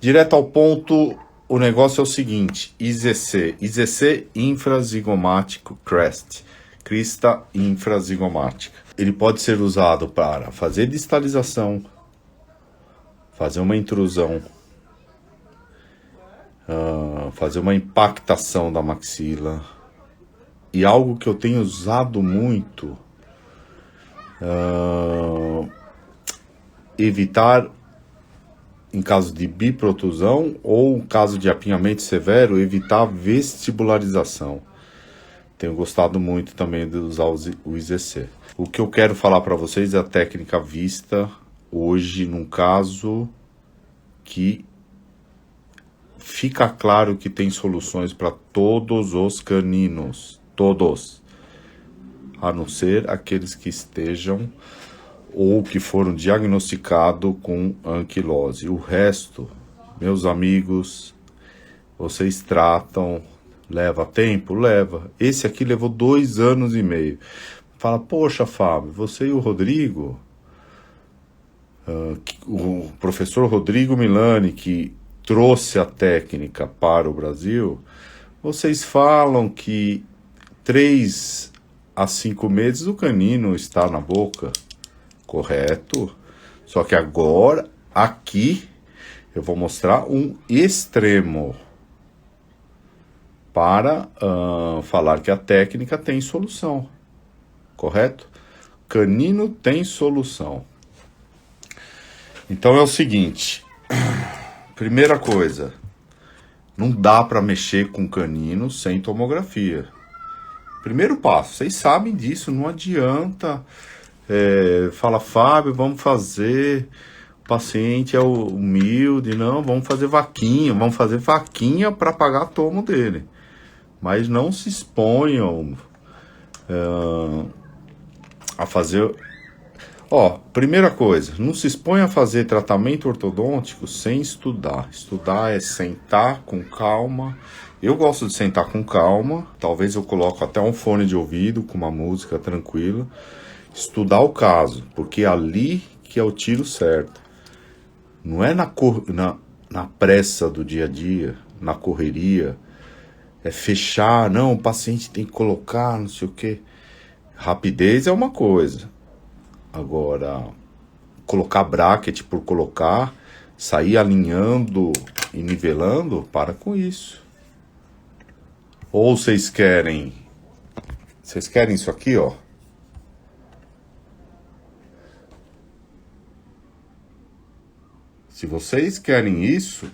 Direto ao ponto, o negócio é o seguinte: IZC infrazigomático crest, crista infrazigomática. Ele pode ser usado para fazer distalização, fazer uma intrusão, fazer uma impactação da maxila. E algo que eu tenho usado muito, evitar, em caso de biprotusão ou caso de apinhamento severo, evitar vestibularização. Tenho gostado muito também de usar o IZC. O que eu quero falar para vocês é a técnica vista hoje num caso que fica claro que tem soluções para todos os caninos, todos, a não ser aqueles que estejam ou que foram diagnosticados com anquilose. O resto, meus amigos, vocês tratam, leva tempo? Leva. Esse aqui levou 2 anos e meio. Fala, poxa, Fábio, você e o Rodrigo, o professor Rodrigo Milani, que trouxe a técnica para o Brasil, vocês falam que 3 a 5 meses o canino está na boca. Correto? Só que agora, aqui, eu vou mostrar um extremo para falar que a técnica tem solução. Correto? Canino tem solução. Então é o seguinte. Primeira coisa, não dá para mexer com canino sem tomografia. Primeiro passo, vocês sabem disso, não adianta... fala, Fábio, vamos fazer, o paciente é humilde, não, vamos fazer vaquinha para pagar tomo dele, mas não se exponham a fazer, primeira coisa, não se exponha a fazer tratamento ortodôntico sem estudar. Estudar é sentar com calma. Eu gosto de sentar com calma, talvez eu coloco até um fone de ouvido com uma música tranquila. Estudar o caso, porque é ali que é o tiro certo. Não é na pressa do dia a dia, na correria. É fechar, não, o paciente tem que colocar, não sei o quê. Rapidez é uma coisa. Agora, colocar bracket por colocar, sair alinhando e nivelando, para com isso. Ou vocês querem isso aqui, ó. Se vocês querem isso,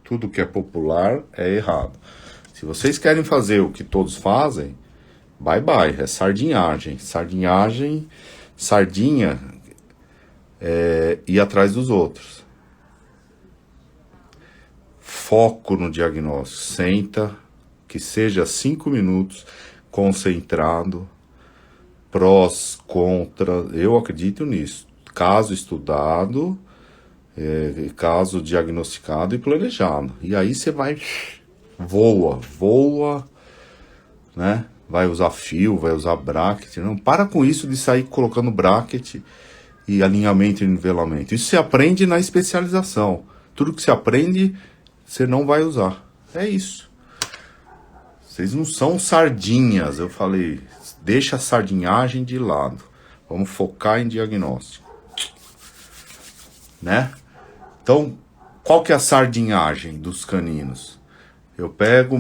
tudo que é popular é errado. Se vocês querem fazer o que todos fazem, bye bye, é sardinhagem. Sardinha é ir atrás dos outros. Foco no diagnóstico. Senta, que seja 5 minutos, concentrado, prós, contras. Eu acredito nisso. Caso estudado... caso diagnosticado e planejado. E aí você vai, voa, né? Vai usar fio, vai usar bracket. Não para com isso de sair colocando bracket e alinhamento e nivelamento. Isso você aprende na especialização. Tudo que você aprende, você não vai usar. É isso. Vocês não são sardinhas. Eu falei, deixa a sardinhagem de lado. Vamos focar em diagnóstico. Né? Então, qual que é a sardinhagem dos caninos? Eu pego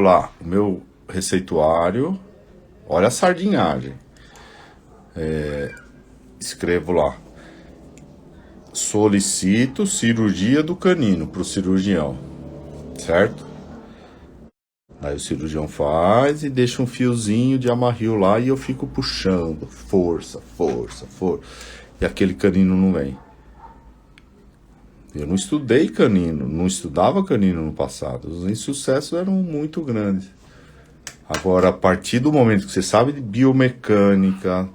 lá o meu receituário, olha a sardinhagem. Escrevo lá, solicito cirurgia do canino para o cirurgião, certo? Aí o cirurgião faz e deixa um fiozinho de amarril lá e eu fico puxando, força. E aquele canino não vem. Eu não estudei canino, não estudava canino no passado. Os insucessos eram muito grandes. Agora, a partir do momento que você sabe de biomecânica,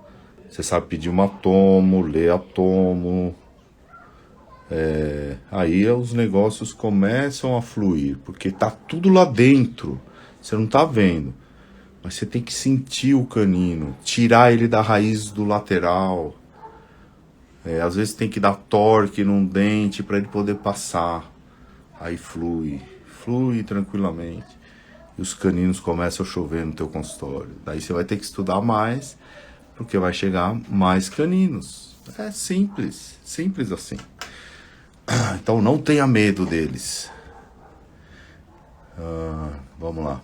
você sabe pedir uma tomo, ler a tomo, aí os negócios começam a fluir, porque tá tudo lá dentro. Você não tá vendo, mas você tem que sentir o canino, tirar ele da raiz do lateral. Às vezes tem que dar torque num dente para ele poder passar. Aí flui tranquilamente. E os caninos começam a chover no teu consultório. Daí você vai ter que estudar mais, porque vai chegar mais caninos. É simples, simples assim. Então não tenha medo deles. Vamos lá.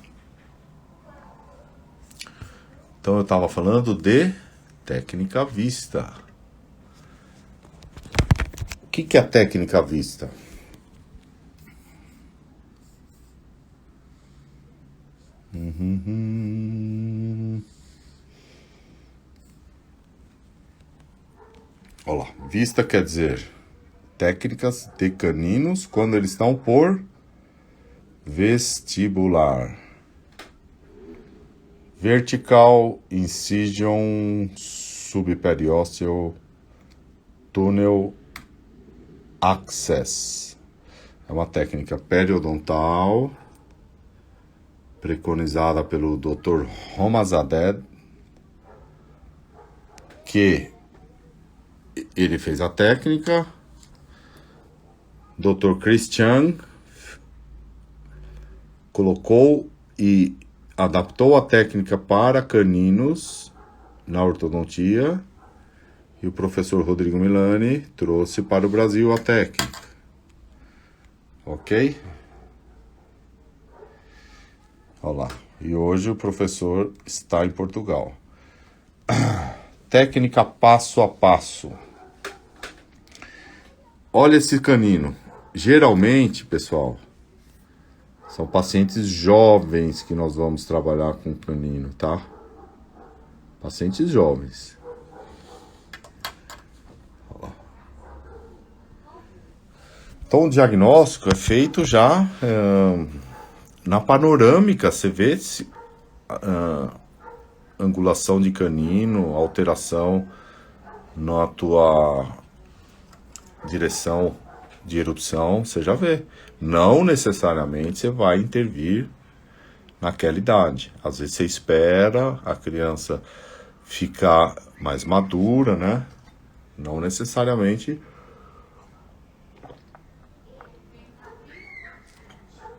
Então eu estava falando de técnica vista. O que é a técnica vista? Olha lá, vista quer dizer técnicas de caninos quando eles estão por vestibular. Vertical incision subperiosteal tunnel access. É uma técnica periodontal preconizada pelo Dr. Romazadeh, que ele fez a técnica. Dr. Chris Chung colocou e adaptou a técnica para caninos na ortodontia, e o professor Rodrigo Milani trouxe para o Brasil a técnica. Ok? Olha lá. E hoje o professor está em Portugal. Técnica passo a passo. Olha esse canino. Geralmente, pessoal, são pacientes jovens que nós vamos trabalhar com canino, tá? Pacientes jovens. Então o diagnóstico é feito já na panorâmica. Você vê angulação de canino, alteração na tua direção de erupção, você já vê. Não necessariamente você vai intervir naquela idade. Às vezes você espera a criança ficar mais madura, né? Não necessariamente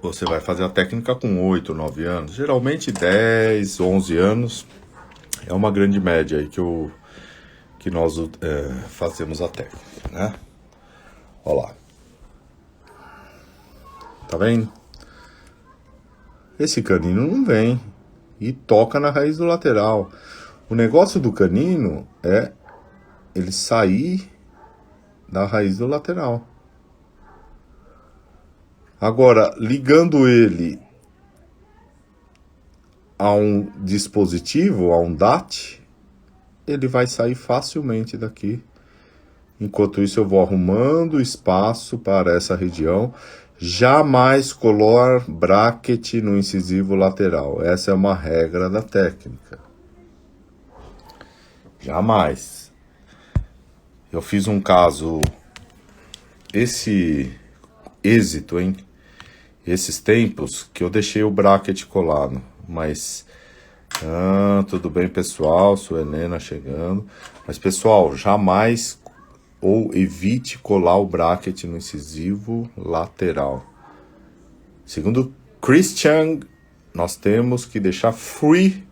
você vai fazer a técnica com 8, 9 anos. Geralmente 10, 11 anos é uma grande média aí que nós fazemos a técnica, né? Olha lá. Tá vendo? Esse canino não vem e toca na raiz do lateral. O negócio do canino é ele sair da raiz do lateral. Agora, ligando ele a um dispositivo, a um DAT, ele vai sair facilmente daqui. Enquanto isso, eu vou arrumando espaço para essa região. Jamais colar bracket no incisivo lateral. Essa é uma regra da técnica. Jamais. Eu fiz um caso, esse êxito, hein? Esses tempos que eu deixei o bracket colado, mas tudo bem, pessoal, sou Helena chegando, mas pessoal, jamais ou evite colar o bracket no incisivo lateral. Segundo Chris Chung, nós temos que deixar free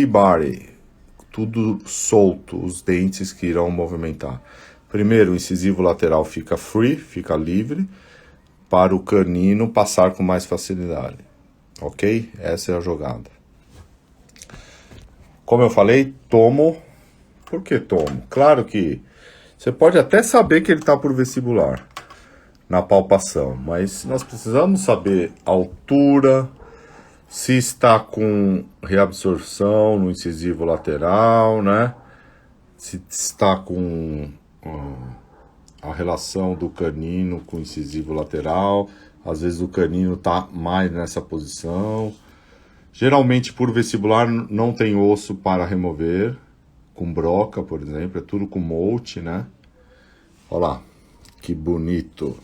body, tudo solto, os dentes que irão movimentar. Primeiro, o incisivo lateral fica free, fica livre, para o canino passar com mais facilidade. Ok? Essa é a jogada. Como eu falei, tomo. Por que tomo? Claro que você pode até saber que ele está por vestibular na palpação, mas nós precisamos saber a altura, se está com reabsorção no incisivo lateral, né? Se está com a relação do canino com o incisivo lateral. Às vezes o canino está mais nessa posição. Geralmente por vestibular não tem osso para remover, com broca, por exemplo, é tudo com molde, né? Olha lá, que bonito.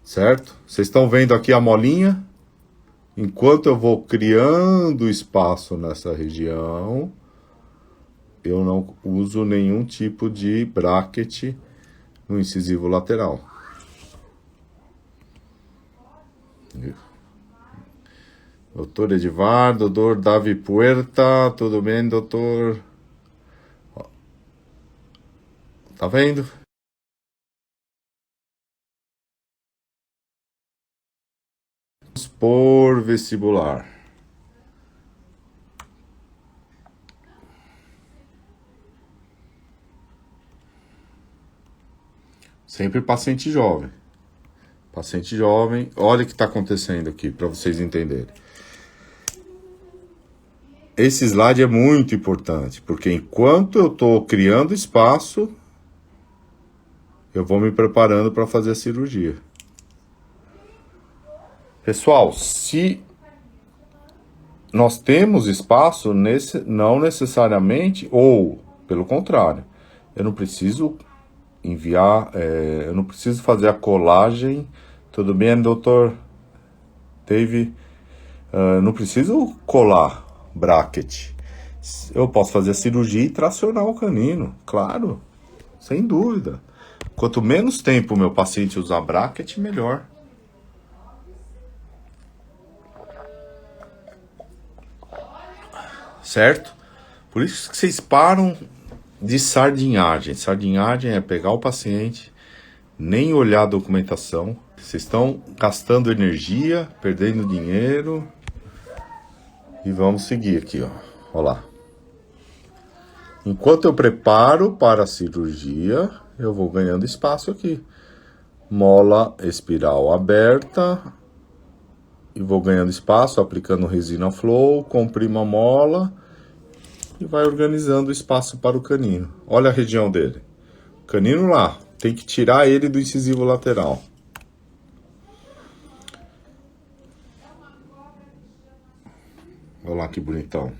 Certo? Vocês estão vendo aqui a molinha? Enquanto eu vou criando espaço nessa região, eu não uso nenhum tipo de bracket no incisivo lateral. Doutor Edivar, doutor Davi Puerta, tudo bem, doutor? Tá vendo? Por vestibular. Sempre paciente jovem. Paciente jovem. Olha o que está acontecendo aqui, para vocês entenderem. Esse slide é muito importante, porque enquanto eu estou criando espaço, eu vou me preparando para fazer a cirurgia. Pessoal, se nós temos espaço, não necessariamente, ou pelo contrário, eu não preciso enviar, eu não preciso fazer a colagem. Tudo bem, doutor Dave? Não preciso colar bracket. Eu posso fazer a cirurgia e tracionar o canino, claro, sem dúvida. Quanto menos tempo o meu paciente usar bracket, melhor. Certo? Por isso que vocês param de sardinhagem. Sardinhagem é pegar o paciente, nem olhar a documentação. Vocês estão gastando energia, perdendo dinheiro. E vamos seguir aqui, ó. Olha lá. Enquanto eu preparo para a cirurgia, eu vou ganhando espaço aqui. Mola espiral aberta. E vou ganhando espaço, aplicando resina flow, comprimo a mola e vai organizando o espaço para o canino. Olha a região dele. Canino lá, tem que tirar ele do incisivo lateral. Olha lá que bonitão.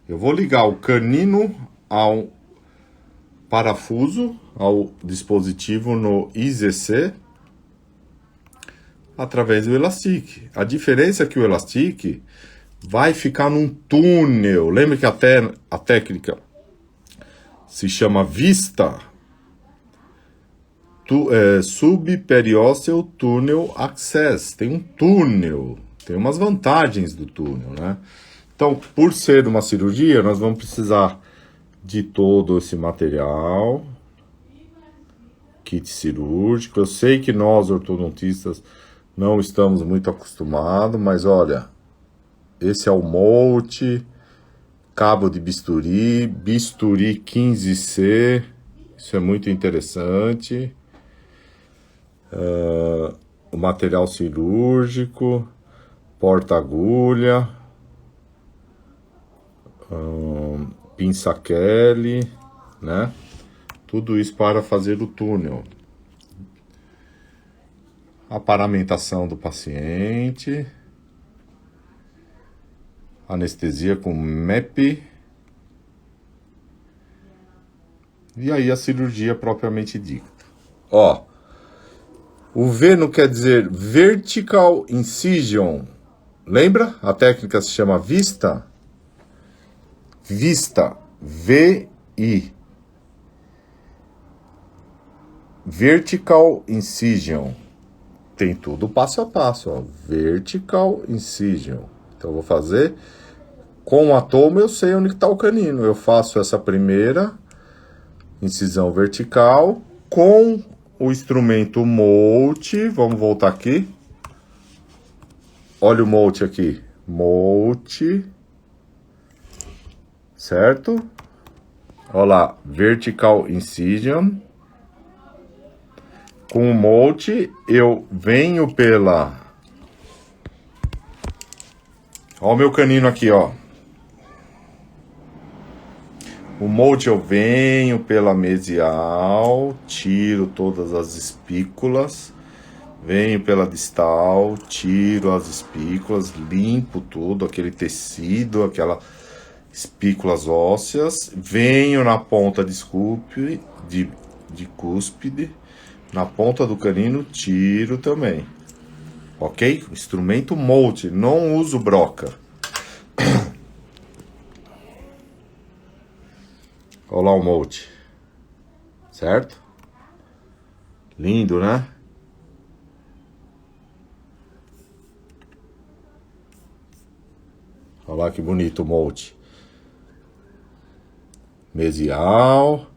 Eu vou ligar o canino ao parafuso, ao dispositivo no IZC, através do Elastic. A diferença é que o Elastic vai ficar num túnel. Lembra que até a técnica se chama Vista Subperiosteal Tunnel Access. Tem um túnel, tem umas vantagens do túnel, né? Então, por ser uma cirurgia, nós vamos precisar de todo esse material, kit cirúrgico. Eu sei que nós, ortodontistas, não estamos muito acostumados, mas olha, esse é o molde, cabo de bisturi, bisturi 15C, isso é muito interessante. O material cirúrgico, porta-agulha, pinça Kelly, né? Tudo isso para fazer o túnel. A paramentação do paciente, anestesia com MEP, e aí a cirurgia propriamente dita. Ó, o V não quer dizer Vertical Incision. Lembra? A técnica se chama Vista. Vista, V-I. Vertical Incision. Tem tudo passo a passo, ó. Vertical Incision. Então eu vou fazer com a toma, eu sei onde está o canino. Eu faço essa primeira incisão vertical com o instrumento Molt. Vamos voltar aqui. Olha o Molt aqui. Molt. Certo? Olha lá, Vertical Incision. Com o Molt, eu venho pela... Olha o meu canino aqui, ó. O Molt eu venho pela mesial, tiro todas as espículas. Venho pela distal, tiro as espículas, limpo tudo, aquele tecido, aquelas espículas ósseas. Venho na ponta de cúspide. Na ponta do canino, tiro também. Ok? Instrumento Molt, não uso broca. Olha lá o molde. Certo? Lindo, né? Olha lá que bonito o molde. Mesial.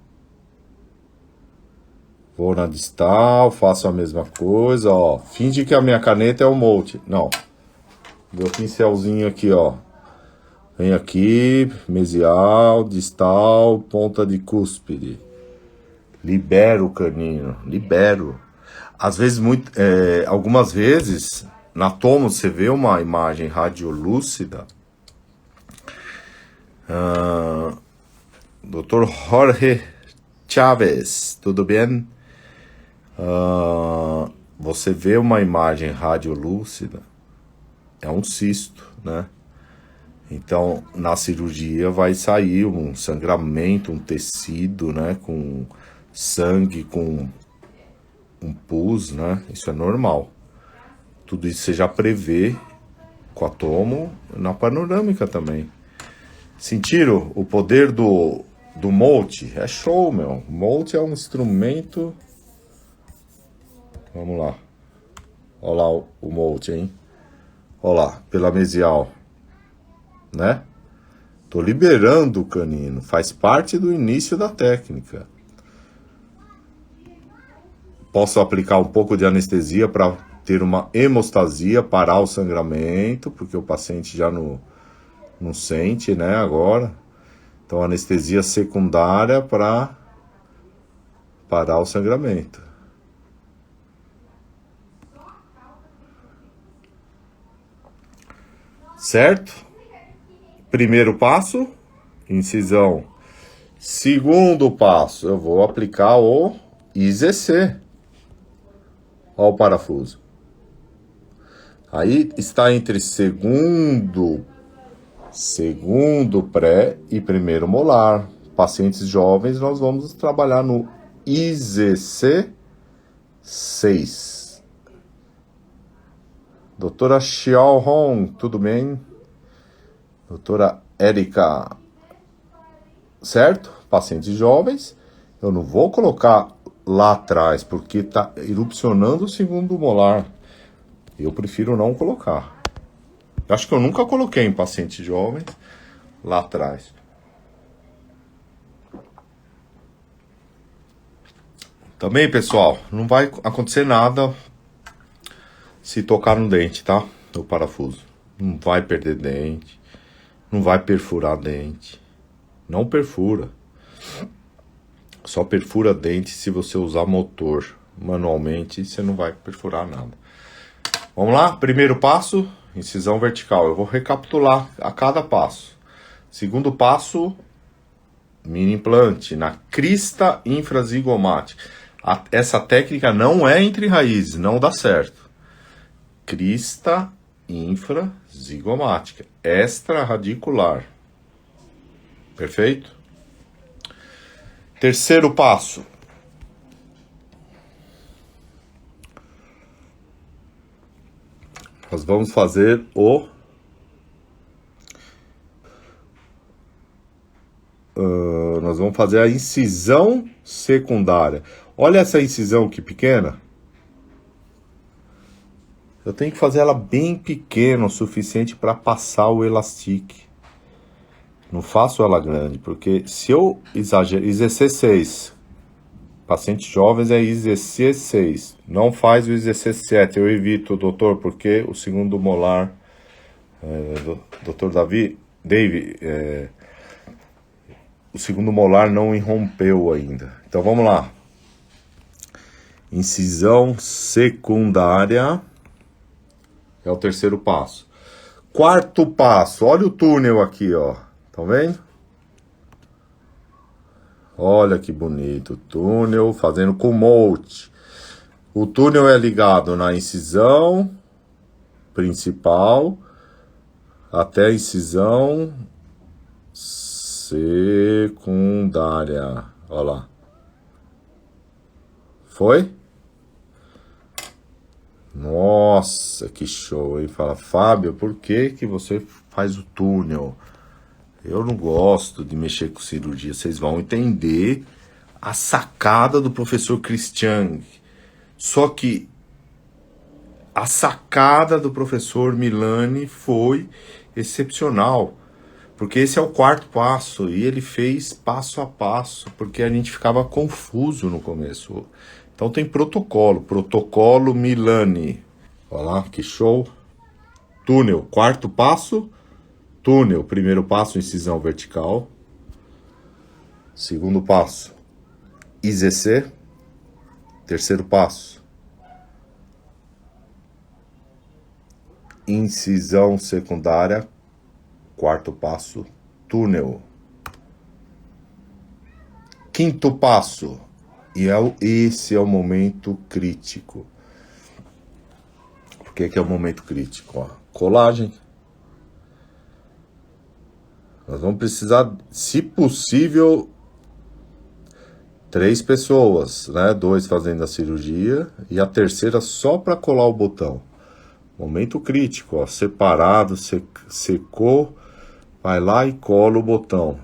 Vou na distal, faço a mesma coisa, ó. Finge que a minha caneta é o molde. Não. Meu pincelzinho aqui, ó. Vem aqui, mesial, distal, ponta de cúspide. Libero o canino, libero. Às vezes, algumas vezes, na tomo você vê uma imagem radiolúcida. Dr. Jorge Chaves, tudo bem? Você vê uma imagem radiolúcida, é um cisto, né? Então, na cirurgia vai sair um sangramento, um tecido, né? Com sangue, com um pus, né? Isso é normal. Tudo isso você já prevê com a tomo na panorâmica também. Sentiram o poder do molde? É show, meu. O molde é um instrumento. Vamos lá. Olha lá o molde, hein? Olha lá, pela mesial. Né? Tô liberando o canino. Faz parte do início da técnica. Posso aplicar um pouco de anestesia para ter uma hemostasia, parar o sangramento, porque o paciente já não sente, né? Agora. Então, anestesia secundária para parar o sangramento. Certo? Primeiro passo, incisão. Segundo passo, eu vou aplicar o IZC. Olha o parafuso. Aí está entre segundo pré e primeiro molar. Pacientes jovens, nós vamos trabalhar no IZC 6. Doutora Xiao Hong, tudo bem? Doutora Érica, certo? Pacientes jovens, eu não vou colocar lá atrás, porque está erupcionando o segundo molar. Eu prefiro não colocar. Acho que eu nunca coloquei em pacientes jovens lá atrás. Também, pessoal, não vai acontecer nada se tocar no dente, tá? No parafuso. Não vai perder dente. Não vai perfurar dente. Não perfura. Só perfura dente se você usar motor. Manualmente, você não vai perfurar nada. Vamos lá? Primeiro passo, incisão vertical. Eu vou recapitular a cada passo. Segundo passo, mini implante na crista infrazigomática. Essa técnica não é entre raízes, não dá certo. Crista infrazigomática, extraradicular. Perfeito? Terceiro passo. Nós vamos fazer nós vamos fazer a incisão secundária. Olha essa incisão que pequena. Eu tenho que fazer ela bem pequena, o suficiente para passar o elastique. Não faço ela grande, porque se eu exagero... IZC6. Pacientes jovens é IZC6. Não faz o IZC7. Eu evito, doutor, porque o segundo molar... doutor Dave... o segundo molar não irrompeu ainda. Então vamos lá. Incisão secundária... é o terceiro passo. Quarto passo. Olha o túnel aqui, ó. Tá vendo? Olha que bonito. Túnel fazendo com molde. O túnel é ligado na incisão principal até a incisão secundária. Olha lá. Foi? Nossa, que show, hein? Fala, Fábio, por que você faz o túnel? Eu não gosto de mexer com cirurgia. Vocês vão entender a sacada do professor Christian. Só que a sacada do professor Milani foi excepcional. Porque esse é o quarto passo. E ele fez passo a passo. Porque a gente ficava confuso no começo. Então tem protocolo. Protocolo Milani. Olha lá, que show. Túnel, quarto passo. Túnel, primeiro passo, incisão vertical. Segundo passo, IZC. Terceiro passo, incisão secundária. Quarto passo, túnel. Quinto passo, e esse é o momento crítico. Por que é o momento crítico? Ó, colagem. Nós vamos precisar, se possível, 3 pessoas, né? 2 fazendo a cirurgia e a terceira só para colar o botão. Momento crítico, ó, separado, secou, vai lá e cola o botão.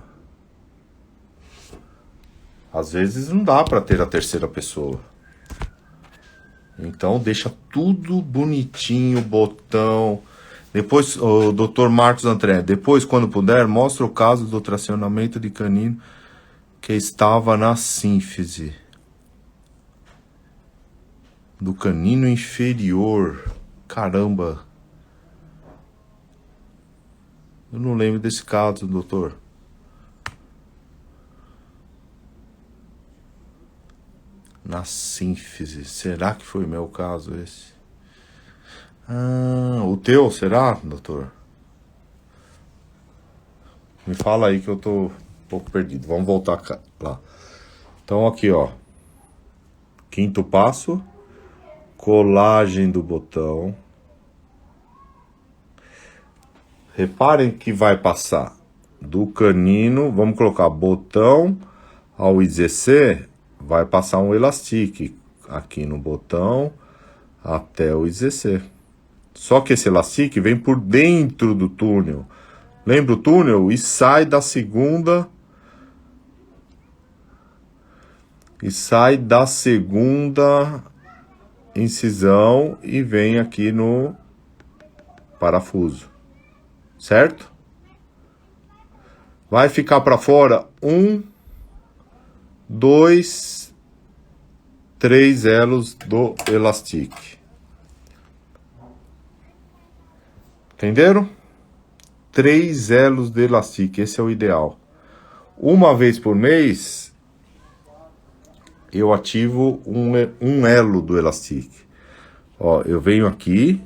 Às vezes não dá para ter a terceira pessoa. Então deixa tudo bonitinho, botão. Depois, o Dr. Marcos André, depois, quando puder, mostra o caso do tracionamento de canino que estava na sínfise do canino inferior. Caramba. Eu não lembro desse caso, doutor. Na sínfise. Será que foi meu caso esse? Ah, o teu, será, doutor? Me fala aí que eu tô um pouco perdido. Vamos voltar lá. Então aqui, ó. Quinto passo. Colagem do botão. Reparem que vai passar do canino. Vamos colocar botão ao IZC. Vai passar um elastique aqui no botão até o IZC. Só que esse elastique vem por dentro do túnel. Lembra o túnel? E sai da segunda. E sai da segunda incisão e vem aqui no parafuso. Certo? Vai ficar para fora 1, 2, 3 elos do elastique. Entenderam? 3 elos de elastique, esse é o ideal. Uma vez por mês, eu ativo um elo do elastique. Ó, eu venho aqui,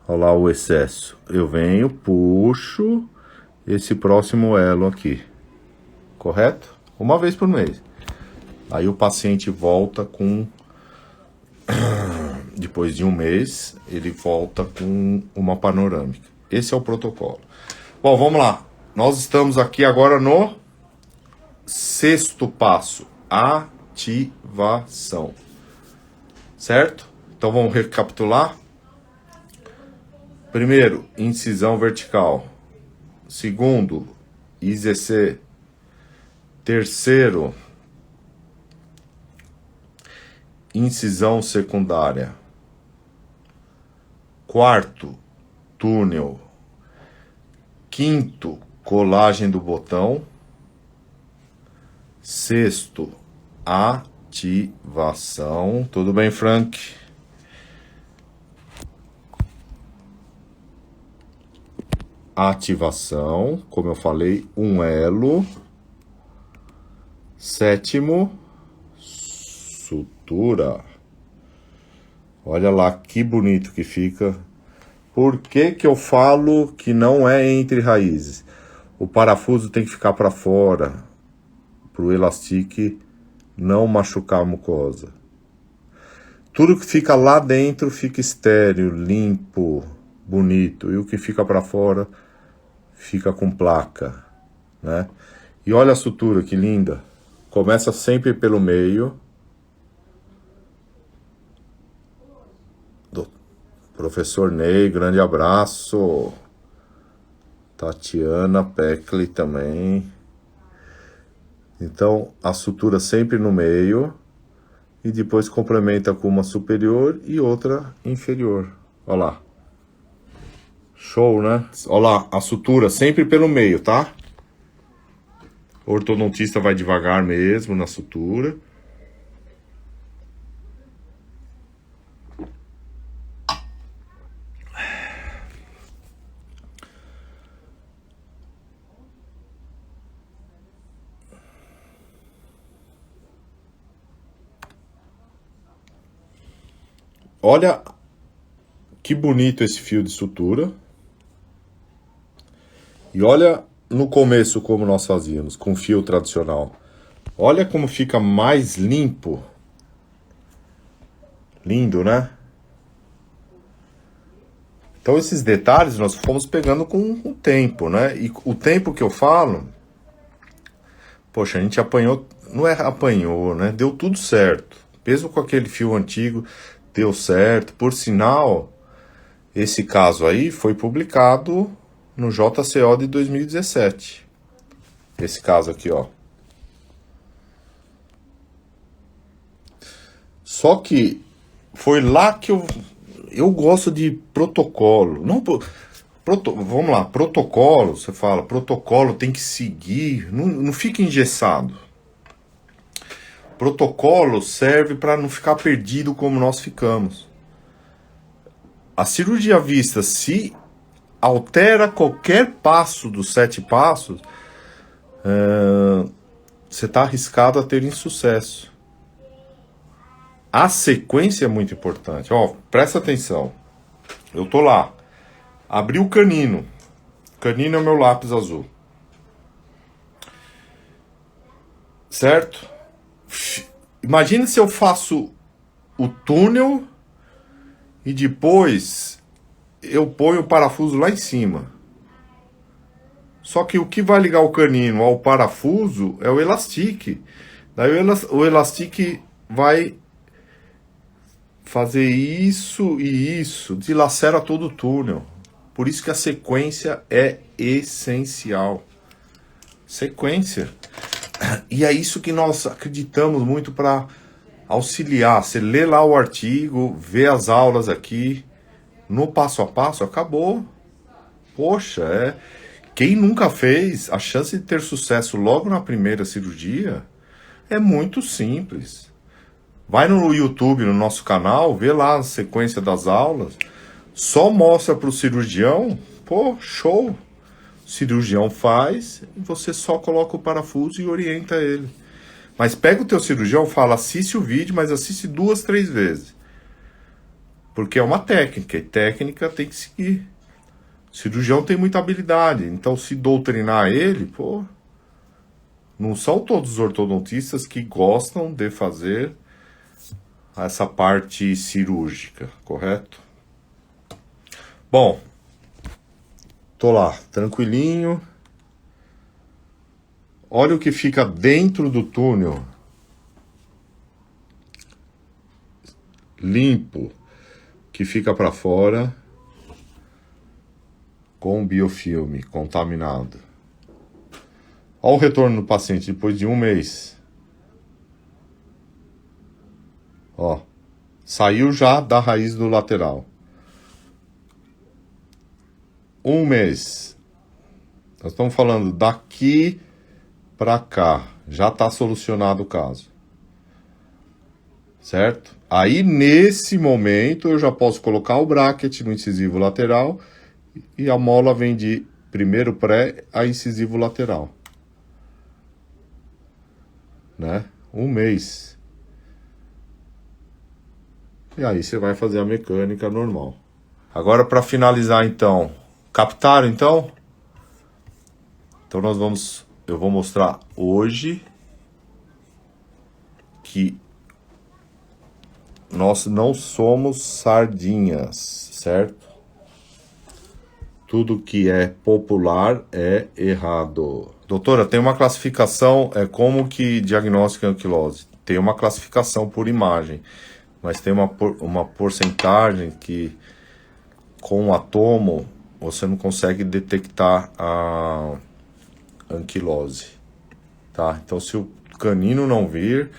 olha lá o excesso. Eu venho, puxo esse próximo elo aqui. Correto? Uma vez por mês. Aí o paciente volta com... Depois de um mês, ele volta com uma panorâmica. Esse é o protocolo. Bom, vamos lá. Nós estamos aqui agora no 6º passo. Ativação. Certo? Então vamos recapitular. Primeiro, incisão vertical. Segundo, IZC. Terceiro, incisão secundária. Quarto, túnel. Quinto, colagem do botão. Sexto, ativação. Tudo bem, Frank? Ativação, como eu falei, um elo. Sétimo, sutura. Olha lá que bonito que fica. Por que que eu falo que não é entre raízes? O parafuso tem que ficar para fora, para o elastique não machucar a mucosa. Tudo que fica lá dentro fica estéril, limpo, bonito. E o que fica para fora fica com placa, né? E olha a sutura que linda. Começa sempre pelo meio. Professor Ney, grande abraço. Tatiana Peckley também. Então, a sutura sempre no meio e depois complementa com uma superior e outra inferior. Olha lá. Show, né? Olha lá, a sutura sempre pelo meio, tá? O ortodontista vai devagar mesmo na sutura. Olha que bonito esse fio de sutura. E olha no começo como nós fazíamos, com fio tradicional. Olha como fica mais limpo. Lindo, né? Então esses detalhes nós fomos pegando com o tempo, né? E o tempo que eu falo, poxa, a gente apanhou, não é apanhou, né? Deu tudo certo. Mesmo com aquele fio antigo, deu certo. Por sinal, esse caso aí foi publicado no JCO de 2017. Esse caso aqui, ó. Só que foi lá que eu gosto de protocolo. Não, vamos lá, protocolo, você fala, protocolo tem que seguir, não fica engessado. Protocolo serve para não ficar perdido como nós ficamos. A cirurgia à vista, se altera qualquer passo dos 7 passos, você está arriscado a ter insucesso. A sequência é muito importante. Ó, presta atenção. Eu tô lá. Abri o canino. Canino é o meu lápis azul. Certo? Imagina se eu faço o túnel e depois eu ponho o parafuso lá em cima. Só que o que vai ligar o canino ao parafuso é o elastique. Daí o elastique vai fazer isso e isso, dilacera todo o túnel. Por isso que a sequência é essencial. Sequência. E é isso que nós acreditamos muito para auxiliar. Você lê lá o artigo, vê as aulas aqui, no passo a passo, acabou. Poxa, quem nunca fez, a chance de ter sucesso logo na primeira cirurgia é muito simples. Vai no YouTube, no nosso canal, vê lá a sequência das aulas. Só mostra para o cirurgião, pô, show. O cirurgião faz e você só coloca o parafuso e orienta ele. Mas pega o teu cirurgião e fala, assiste o vídeo, mas assiste 2, 3 vezes. Porque é uma técnica, e técnica tem que seguir. O cirurgião tem muita habilidade, então se doutrinar ele, pô, não são todos os ortodontistas que gostam de fazer essa parte cirúrgica, correto? Bom, tô lá, tranquilinho. Olha o que fica dentro do túnel. Limpo, que fica para fora, com biofilme contaminado. Olha o retorno do paciente depois de 1 mês. Ó, saiu já da raiz do lateral. 1 mês. Nós estamos falando daqui para cá. Já está solucionado o caso. Certo? Aí, nesse momento, eu já posso colocar o bracket no incisivo lateral e a mola vem de primeiro pré a incisivo lateral. Né? 1 mês. E aí você vai fazer a mecânica normal. Agora, para finalizar, então, captaram, então? Então eu vou mostrar hoje que nós não somos sardinhas, certo? Tudo que é popular é errado. Doutora, tem uma classificação, como que diagnostica a anquilose? Tem uma classificação por imagem, mas tem uma porcentagem que com o atomo você não consegue detectar a anquilose, tá? Então, se o canino não vir,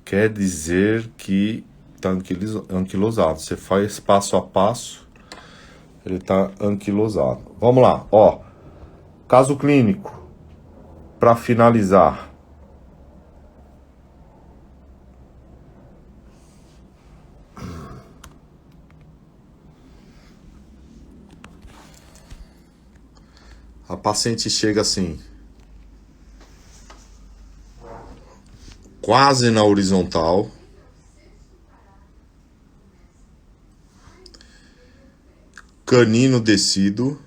quer dizer que está anquilosado. Você faz passo a passo, ele está anquilosado. Vamos lá, ó. Caso clínico, para finalizar. A paciente chega assim, quase na horizontal, canino descido,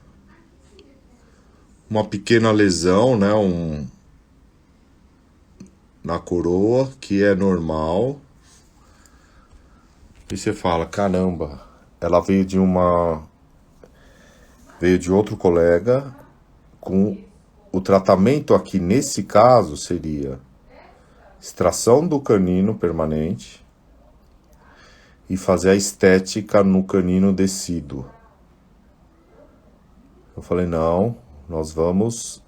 uma pequena lesão, né, na coroa, que é normal. E você fala, caramba, ela veio de outro colega, com o tratamento aqui nesse caso seria extração do canino permanente e fazer a estética no canino descido. Eu falei, não, nós vamos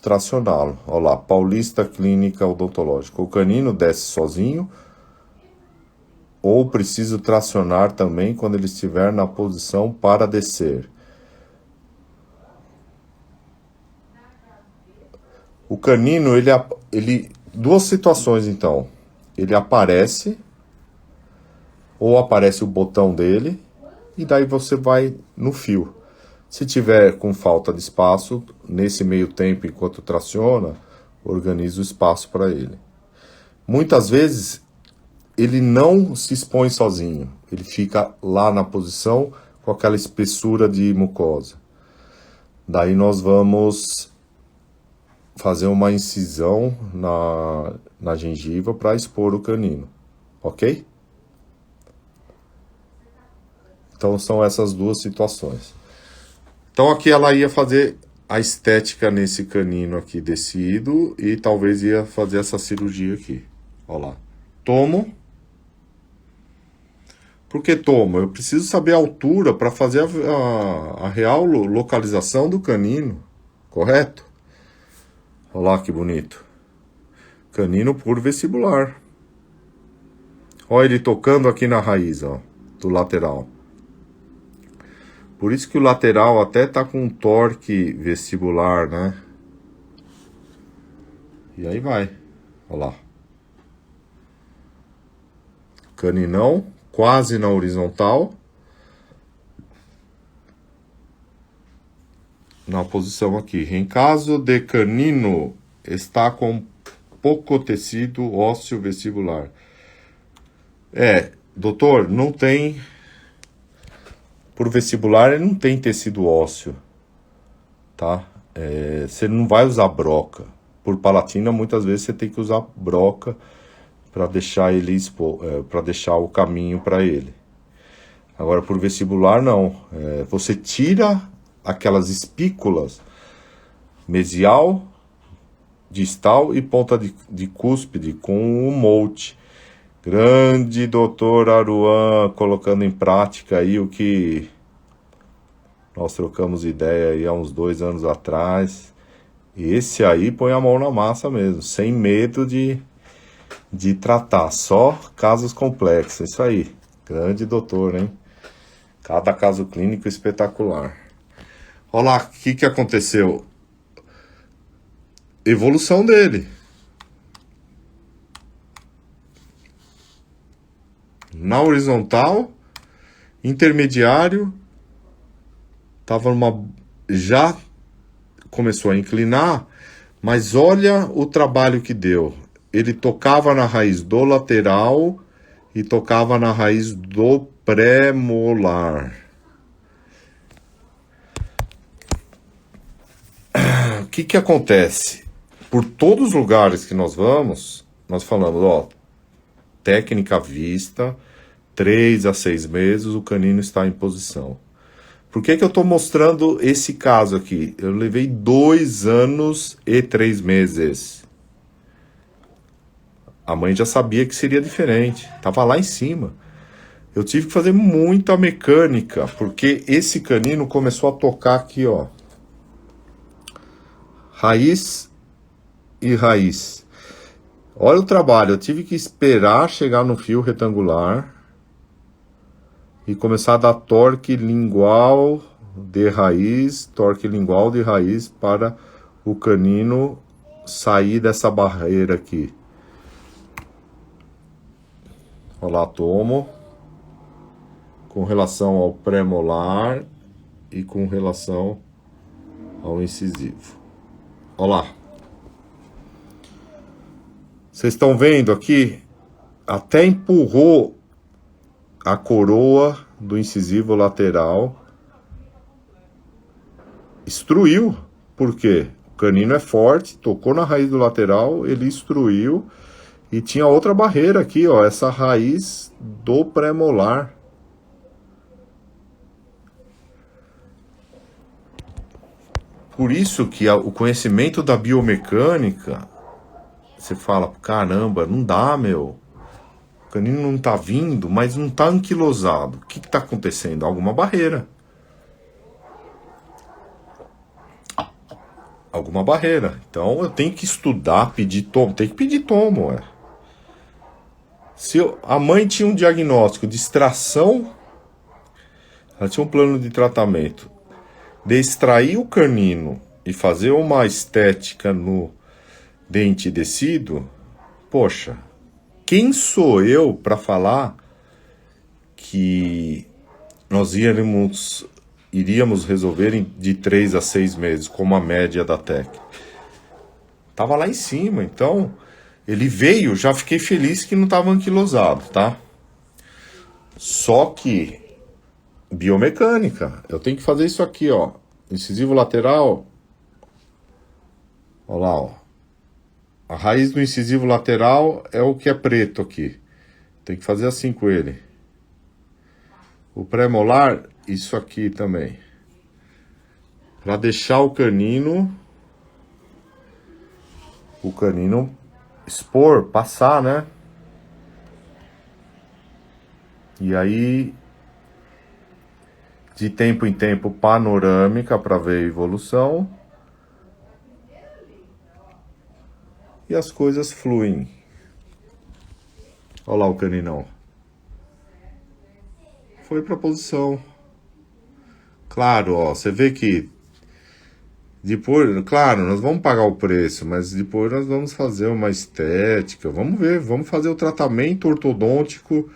tracioná-lo. Olha lá, Paulista Clínica Odontológica. O canino desce sozinho ou preciso tracionar também quando ele estiver na posição para descer? O canino, ele duas situações então. Ele aparece, ou aparece o botão dele, e daí você vai no fio. Se tiver com falta de espaço, nesse meio tempo, enquanto traciona, organiza o espaço para ele. Muitas vezes, ele não se expõe sozinho. Ele fica lá na posição com aquela espessura de mucosa. Daí nós vamos fazer uma incisão na gengiva para expor o canino. Ok? Então são essas duas situações. Então aqui ela ia fazer a estética nesse canino aqui descido e talvez ia fazer essa cirurgia aqui. Olha lá. Tomo. Por que tomo? Eu preciso saber a altura para fazer a real localização do canino. Correto? Olha lá que bonito. Canino por vestibular. Olha ele tocando aqui na raiz, ó, do lateral. Por isso que o lateral até tá com um torque vestibular, né? E aí vai. Olha lá. Caninão, quase na horizontal. Na posição aqui. Em caso de canino, está com pouco tecido ósseo vestibular. Doutor, não tem... Por vestibular, ele não tem tecido ósseo, tá? Você não vai usar broca. Por palatina, muitas vezes você tem que usar broca para deixar ele para deixar o caminho para ele. Agora, por vestibular, não. Você tira aquelas espículas mesial, distal e ponta de cúspide com o molde. Grande doutor Aruan, colocando em prática aí o que nós trocamos ideia aí há uns 2 anos atrás. Esse aí põe a mão na massa mesmo, sem medo de tratar, só casos complexos. Isso aí, grande doutor, hein? Cada caso clínico espetacular. Olha lá, o que aconteceu? Evolução dele. Na horizontal, intermediário, já começou a inclinar, mas olha o trabalho que deu. Ele tocava na raiz do lateral e tocava na raiz do pré-molar. O que acontece? Por todos os lugares que nós vamos, nós falamos, ó, técnica vista, 3 a 6 meses, o canino está em posição. Por que eu estou mostrando esse caso aqui? Eu levei 2 anos e 3 meses. A mãe já sabia que seria diferente. Estava lá em cima. Eu tive que fazer muita mecânica, porque esse canino começou a tocar aqui, ó. Raiz e raiz. Olha o trabalho, eu tive que esperar chegar no fio retangular e começar a dar torque lingual de raiz, para o canino sair dessa barreira aqui. Olha lá, tomo. Com relação ao pré-molar e com relação ao incisivo. Olha lá. Vocês estão vendo aqui? Até empurrou a coroa do incisivo lateral. Extruiu. Por quê? O canino é forte, tocou na raiz do lateral, ele extruiu. E tinha outra barreira aqui, ó. Essa raiz do pré-molar. Por isso que o conhecimento da biomecânica, você fala, caramba, não dá, meu. O canino não tá vindo, mas não tá anquilosado. O que tá acontecendo? Alguma barreira. Alguma barreira. Então eu tenho que estudar, pedir tomo. Tem que pedir tomo, ué. Se a mãe tinha um diagnóstico de extração, ela tinha um plano de tratamento de extrair o canino e fazer uma estética no dente descido, poxa, quem sou eu para falar que nós iríamos resolver de 3 a 6 meses, como a média da técnica? Tava lá em cima, então ele veio, já fiquei feliz que não estava anquilosado, tá? Só que biomecânica, eu tenho que fazer isso aqui, ó. Incisivo lateral. Olha lá, ó. A raiz do incisivo lateral é o que é preto aqui. Tem que fazer assim com ele. O pré-molar, isso aqui também. Para deixar o canino expor, passar, né? E aí, de tempo em tempo, panorâmica para ver a evolução. E as coisas fluem. Olha lá o caninão. Foi pra posição. Claro, ó, você vê que depois, claro, nós vamos pagar o preço, mas depois nós vamos fazer uma estética. Vamos ver, vamos fazer o tratamento ortodôntico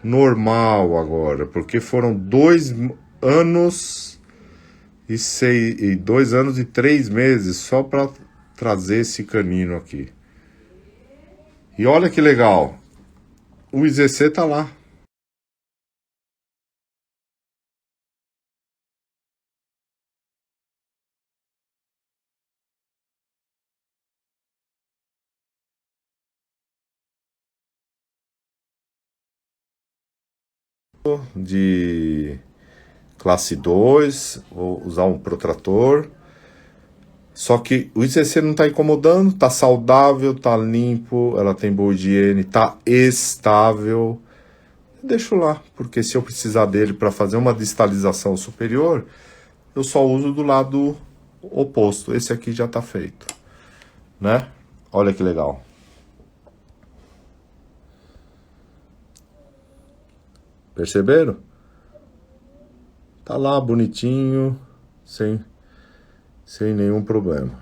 normal agora, porque foram 2 anos e 2 anos e 3 meses só para trazer esse canino aqui. E olha que legal, o IZC tá lá. De classe 2, vou usar um protrator. Só que o ICC não está incomodando, está saudável, está limpo, ela tem boa higiene, está estável. Deixo lá, porque se eu precisar dele para fazer uma distalização superior, eu só uso do lado oposto. Esse aqui já está feito, né? Olha que legal. Perceberam? Tá lá bonitinho, sem nenhum problema.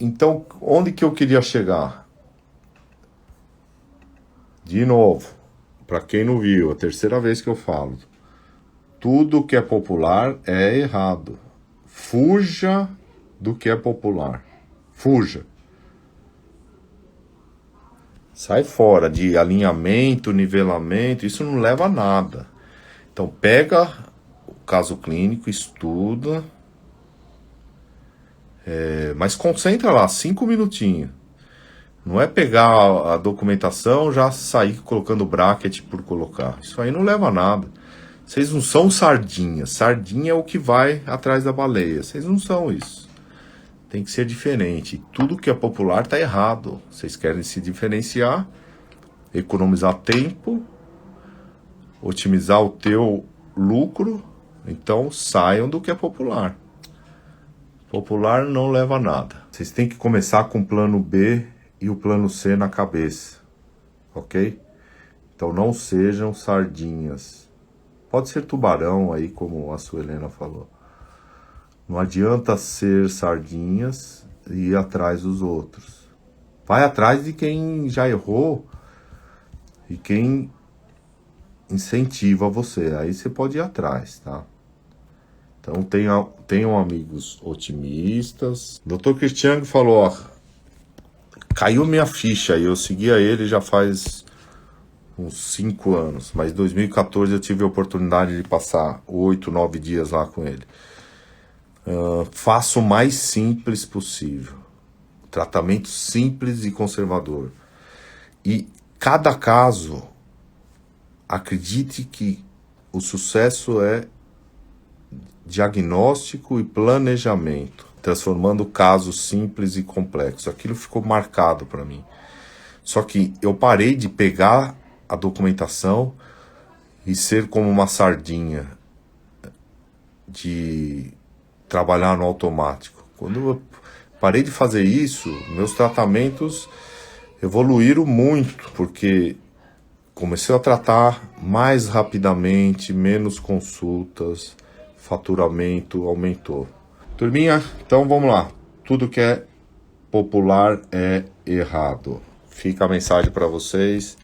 Então, onde que eu queria chegar? De novo, para quem não viu, a terceira vez que eu falo. Tudo que é popular é errado. Fuja do que é popular. Fuja. Sai fora de alinhamento, nivelamento, isso não leva a nada. Então pega o caso clínico, estuda, mas concentra lá, 5 minutinhos. Não é pegar a documentação, já sair colocando bracket por colocar. Isso aí não leva a nada. Vocês não são sardinha. Sardinha é o que vai atrás da baleia. Vocês não são isso. Tem que ser diferente. Tudo que é popular tá errado. Vocês querem se diferenciar, economizar tempo, otimizar o teu lucro. Então saiam do que é popular. Popular não leva a nada. Vocês têm que começar com o plano B e o plano C na cabeça, ok? Então não sejam sardinhas. Pode ser tubarão aí, como a Suelena falou. Não adianta ser sardinhas e ir atrás dos outros. Vai atrás de quem já errou e quem incentiva você. Aí você pode ir atrás, tá? Então tenham amigos otimistas. Dr. Cristiano falou, ó, caiu minha ficha e eu seguia ele já faz uns 5 anos. Mas em 2014 eu tive a oportunidade de passar 8, 9 dias lá com ele. Faça o mais simples possível. Tratamento simples e conservador. E cada caso, acredite que o sucesso é diagnóstico e planejamento, transformando casos simples e complexos. Aquilo ficou marcado para mim. Só que eu parei de pegar a documentação e ser como uma sardinha, de trabalhar no automático. Quando eu parei de fazer isso, meus tratamentos evoluíram muito, porque comecei a tratar mais rapidamente, menos consultas, faturamento aumentou. Turminha, então vamos lá. Tudo que é popular é errado. Fica a mensagem para vocês.